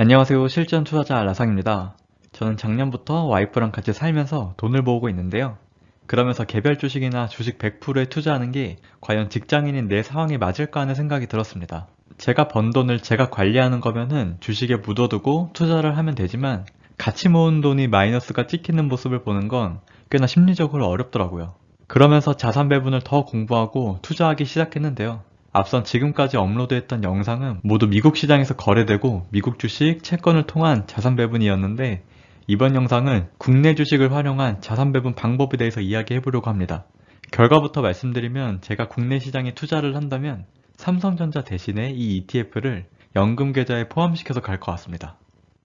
안녕하세요. 실전 투자자 라상입니다. 저는 작년부터 와이프랑 같이 살면서 돈을 모으고 있는데요. 그러면서 개별 주식이나 주식 100%에 투자하는 게 과연 직장인인 내 상황에 맞을까 하는 생각이 들었습니다. 제가 번 돈을 제가 관리하는 거면은 주식에 묻어두고 투자를 하면 되지만 같이 모은 돈이 마이너스가 찍히는 모습을 보는 건 꽤나 심리적으로 어렵더라고요. 그러면서 자산 배분을 더 공부하고 투자하기 시작했는데요. 앞선 지금까지 업로드했던 영상은 모두 미국 시장에서 거래되고 미국 주식, 채권을 통한 자산 배분이었는데 이번 영상은 국내 주식을 활용한 자산 배분 방법에 대해서 이야기해 보려고 합니다. 결과부터 말씀드리면 제가 국내 시장에 투자를 한다면 삼성전자 대신에 이 ETF를 연금 계좌에 포함시켜서 갈 것 같습니다.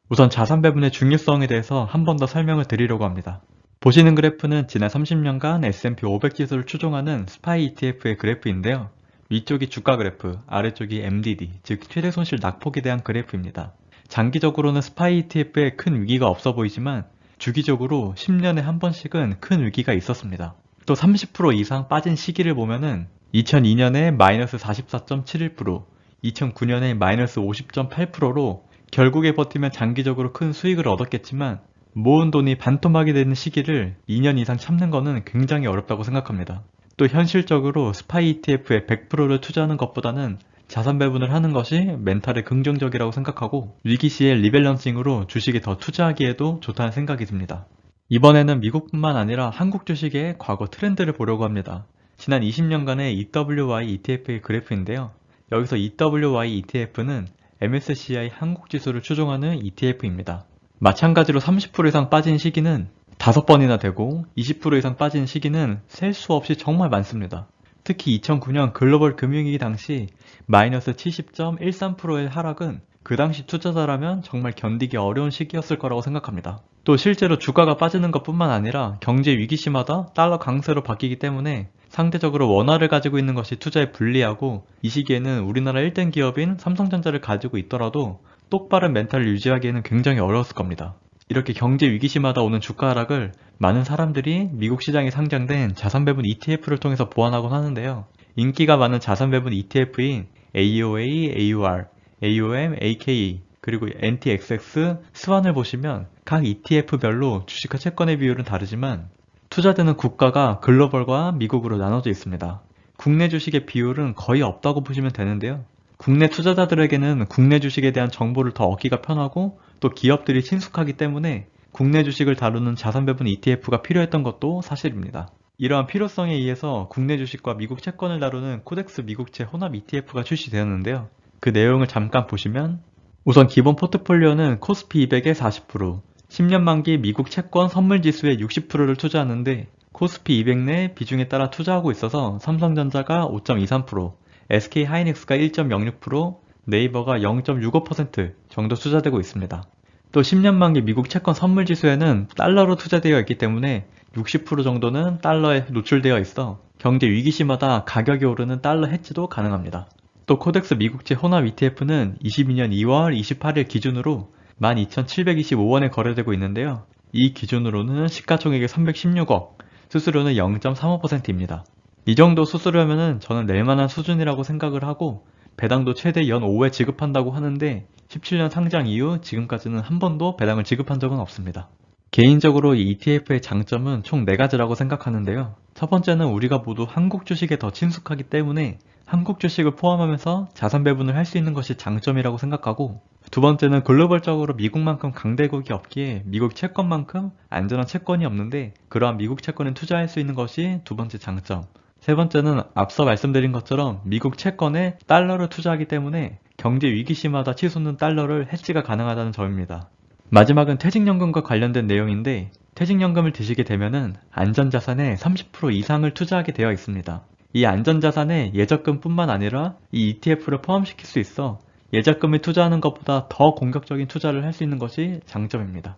우선 자산 배분의 중요성에 대해서 한 번 더 설명을 드리려고 합니다. 보시는 그래프는 지난 30년간 S&P 500 지수를 추종하는 스파이 ETF의 그래프인데요. 위쪽이 주가 그래프, 아래쪽이 MDD, 즉 최대 손실 낙폭에 대한 그래프입니다. 장기적으로는 스파이 ETF에 큰 위기가 없어 보이지만 주기적으로 10년에 한 번씩은 큰 위기가 있었습니다. 또 30% 이상 빠진 시기를 보면은 2002년에 마이너스 44.71%, 2009년에 마이너스 50.8%로 결국에 버티면 장기적으로 큰 수익을 얻었겠지만 모은 돈이 반토막이 되는 시기를 2년 이상 참는 것은 굉장히 어렵다고 생각합니다. 또 현실적으로 스파이 ETF에 100%를 투자하는 것보다는 자산 배분을 하는 것이 멘탈에 긍정적이라고 생각하고 위기 시에 리밸런싱으로 주식에 더 투자하기에도 좋다는 생각이 듭니다. 이번에는 미국뿐만 아니라 한국 주식의 과거 트렌드를 보려고 합니다. 지난 20년간의 EWY ETF의 그래프인데요. 여기서 EWY ETF는 MSCI 한국 지수를 추종하는 ETF입니다. 마찬가지로 30% 이상 빠진 시기는 5번이나 되고 20% 이상 빠진 시기는 셀 수 없이 정말 많습니다. 특히 2009년 글로벌 금융위기 당시 마이너스 70.13%의 하락은 그 당시 투자자라면 정말 견디기 어려운 시기였을 거라고 생각합니다. 또 실제로 주가가 빠지는 것뿐만 아니라 경제 위기 시마다 달러 강세로 바뀌기 때문에 상대적으로 원화를 가지고 있는 것이 투자에 불리하고 이 시기에는 우리나라 1등 기업인 삼성전자를 가지고 있더라도 똑바른 멘탈을 유지하기에는 굉장히 어려웠을 겁니다. 이렇게 경제 위기시마다 오는 주가 하락을 많은 사람들이 미국 시장에 상장된 자산 배분 ETF를 통해서 보완하곤 하는데요. 인기가 많은 자산 배분 ETF인 AOA, AUR, AOM, AKE, 그리고 NTXX, 스완을 보시면 각 ETF별로 주식과 채권의 비율은 다르지만 투자되는 국가가 글로벌과 미국으로 나눠져 있습니다. 국내 주식의 비율은 거의 없다고 보시면 되는데요. 국내 투자자들에게는 국내 주식에 대한 정보를 더 얻기가 편하고 또 기업들이 친숙하기 때문에 국내 주식을 다루는 자산 배분 ETF가 필요했던 것도 사실입니다. 이러한 필요성에 의해서 국내 주식과 미국 채권을 다루는 코덱스 미국채 혼합 ETF가 출시되었는데요. 그 내용을 잠깐 보시면 우선 기본 포트폴리오는 코스피 200의 40%, 10년 만기 미국 채권 선물 지수의 60%를 투자하는데 코스피 200 내 비중에 따라 투자하고 있어서 삼성전자가 5.23%, SK 하이닉스가 1.06%, 네이버가 0.65% 정도 투자되고 있습니다. 또 10년 만기 미국 채권 선물 지수에는 달러로 투자되어 있기 때문에 60% 정도는 달러에 노출되어 있어 경제 위기시마다 가격이 오르는 달러 해지도 가능합니다. 또 코덱스 미국채 혼합 ETF는 22년 2월 28일 기준으로 12,725원에 거래되고 있는데요. 이 기준으로는 시가총액이 316억, 수수료는 0.35%입니다. 이 정도 수수료면은 저는 낼만한 수준이라고 생각을 하고 배당도 최대 연 5회 지급한다고 하는데 17년 상장 이후 지금까지는 한 번도 배당을 지급한 적은 없습니다. 개인적으로 이 ETF의 장점은 총 4가지라고 생각하는데요. 첫 번째는 우리가 모두 한국 주식에 더 친숙하기 때문에 한국 주식을 포함하면서 자산 배분을 할 수 있는 것이 장점이라고 생각하고 두 번째는 글로벌적으로 미국만큼 강대국이 없기에 미국 채권만큼 안전한 채권이 없는데 그러한 미국 채권에 투자할 수 있는 것이 두 번째 장점. 세 번째는 앞서 말씀드린 것처럼 미국 채권에 달러를 투자하기 때문에 경제 위기 시마다 치솟는 달러를 해지가 가능하다는 점입니다. 마지막은 퇴직연금과 관련된 내용인데 퇴직연금을 드시게 되면은 안전자산의 30% 이상을 투자하게 되어 있습니다. 이 안전자산에 예적금뿐만 아니라 이 ETF를 포함시킬 수 있어 예적금에 투자하는 것보다 더 공격적인 투자를 할 수 있는 것이 장점입니다.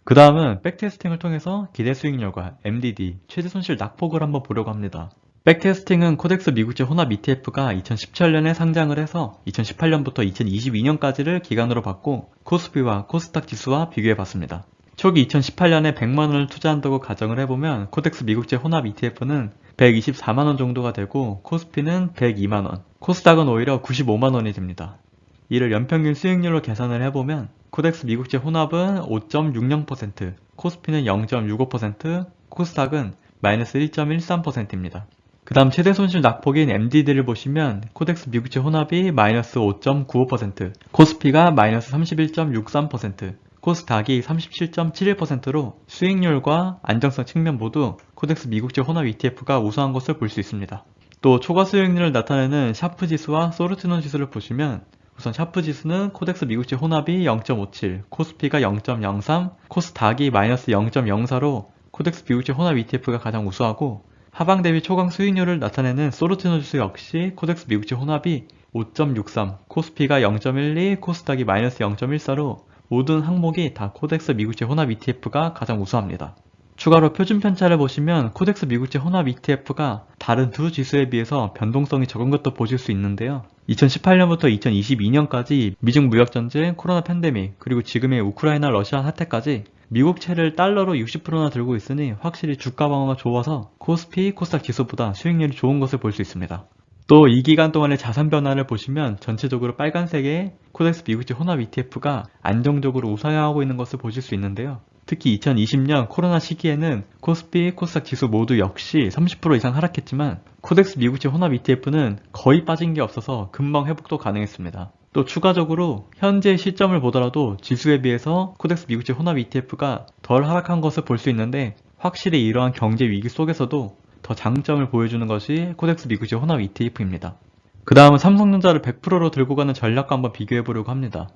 그 다음은 백테스팅을 통해서 기대 수익률과 MDD, 최대 손실 낙폭을 한번 보려고 합니다. 백테스팅은 코덱스 미국채 혼합 ETF가 2017년에 상장을 해서 2018년부터 2022년까지를 기간으로 봤고 코스피와 코스닥 지수와 비교해봤습니다. 초기 2018년에 100만원을 투자한다고 가정을 해보면 코덱스 미국채 혼합 ETF는 124만원 정도가 되고 코스피는 102만원, 코스닥은 오히려 95만원이 됩니다. 이를 연평균 수익률로 계산을 해보면 코덱스 미국채 혼합은 5.60%, 코스피는 0.65%, 코스닥은 마이너스 1.13%입니다. 그 다음 최대 손실 낙폭인 MDD를 보시면 코덱스 미국채 혼합이 마이너스 5.95%, 코스피가 마이너스 31.63%, 코스닥이 37.71%로 수익률과 안정성 측면 모두 코덱스 미국채 혼합 ETF가 우수한 것을 볼 수 있습니다. 또 초과 수익률을 나타내는 샤프 지수와 소르티노 지수를 보시면 우선 샤프 지수는 코덱스 미국채 혼합이 0.57, 코스피가 0.03, 코스닥이 마이너스 0.04로 코덱스 미국채 혼합 ETF가 가장 우수하고 하방 대비 초강 수익률을 나타내는 소르티노 지수 역시 코덱스 미국채 혼합이 5.63, 코스피가 0.12, 코스닥이 마이너스 0.14로 모든 항목이 다 코덱스 미국채 혼합 ETF가 가장 우수합니다. 추가로 표준 편차를 보시면 코덱스 미국채 혼합 ETF가 다른 두 지수에 비해서 변동성이 적은 것도 보실 수 있는데요. 2018년부터 2022년까지 미중 무역전쟁, 코로나 팬데믹, 그리고 지금의 우크라이나 러시아 사태까지 미국채를 달러로 60%나 들고 있으니 확실히 주가 방어가 좋아서 코스피, 코스닥 지수보다 수익률이 좋은 것을 볼 수 있습니다. 또 이 기간 동안의 자산 변화를 보시면 전체적으로 빨간색의 코덱스 미국채 혼합 ETF가 안정적으로 우상향하고 있는 것을 보실 수 있는데요. 특히 2020년 코로나 시기에는 코스피, 코스닥 지수 모두 역시 30% 이상 하락했지만 코덱스 미국채 혼합 ETF는 거의 빠진 게 없어서 금방 회복도 가능했습니다. 또 추가적으로 현재 시점을 보더라도 지수에 비해서 코덱스 미국채 혼합 ETF가 덜 하락한 것을 볼 수 있는데 확실히 이러한 경제 위기 속에서도 더 장점을 보여주는 것이 코덱스 미국채 혼합 ETF입니다. 그 다음은 삼성전자를 100%로 들고 가는 전략과 한번 비교해 보려고 합니다.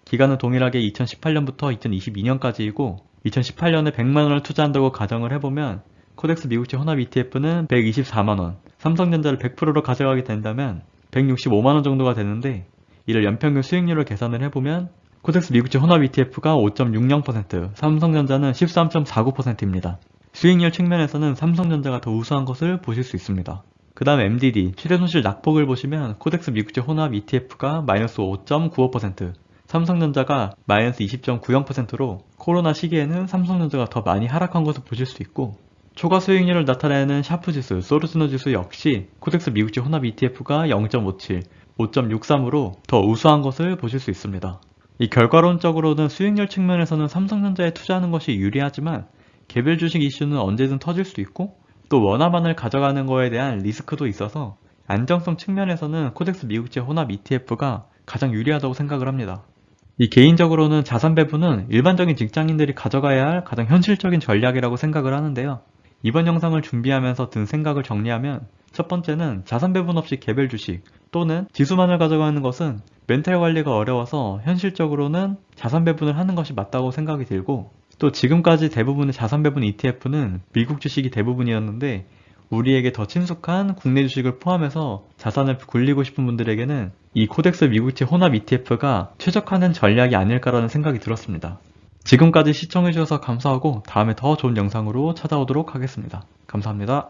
기간은 동일하게 2018년부터 2022년까지이고 2018년에 100만원을 투자한다고 가정을 해보면 코덱스 미국채 혼합 ETF는 124만원, 삼성전자를 100%로 가져가게 된다면 165만원 정도가 되는데 이를 연평균 수익률을 계산을 해보면 코덱스 미국채 혼합 ETF가 5.60%, 삼성전자는 13.49%입니다. 수익률 측면에서는 삼성전자가 더 우수한 것을 보실 수 있습니다. 그 다음 MDD, 최대 손실 낙폭을 보시면 코덱스 미국채 혼합 ETF가 마이너스 5.95%, 삼성전자가 마이너스 20.90%로 코로나 시기에는 삼성전자가 더 많이 하락한 것을 보실 수 있고 초과 수익률을 나타내는 샤프 지수, 소르티노 지수 역시 코덱스 미국채 혼합 ETF가 0.57, 5.63으로 더 우수한 것을 보실 수 있습니다. 이 결과론적으로는 수익률 측면에서는 삼성전자에 투자하는 것이 유리하지만 개별 주식 이슈는 언제든 터질 수 있고 또 원화만을 가져가는 거에 대한 리스크도 있어서 안정성 측면에서는 코덱스 미국채 혼합 ETF가 가장 유리하다고 생각을 합니다. 이 개인적으로는 자산 배분은 일반적인 직장인들이 가져가야 할 가장 현실적인 전략이라고 생각을 하는데요. 이번 영상을 준비하면서 든 생각을 정리하면 첫 번째는 자산 배분 없이 개별 주식 또는 지수만을 가져가는 것은 멘탈 관리가 어려워서 현실적으로는 자산 배분을 하는 것이 맞다고 생각이 들고 또 지금까지 대부분의 자산 배분 ETF는 미국 주식이 대부분이었는데 우리에게 더 친숙한 국내 주식을 포함해서 자산을 굴리고 싶은 분들에게는 이 코덱스 미국채 혼합 ETF가 최적화된 전략이 아닐까라는 생각이 들었습니다. 지금까지 시청해주셔서 감사하고 다음에 더 좋은 영상으로 찾아오도록 하겠습니다. 감사합니다.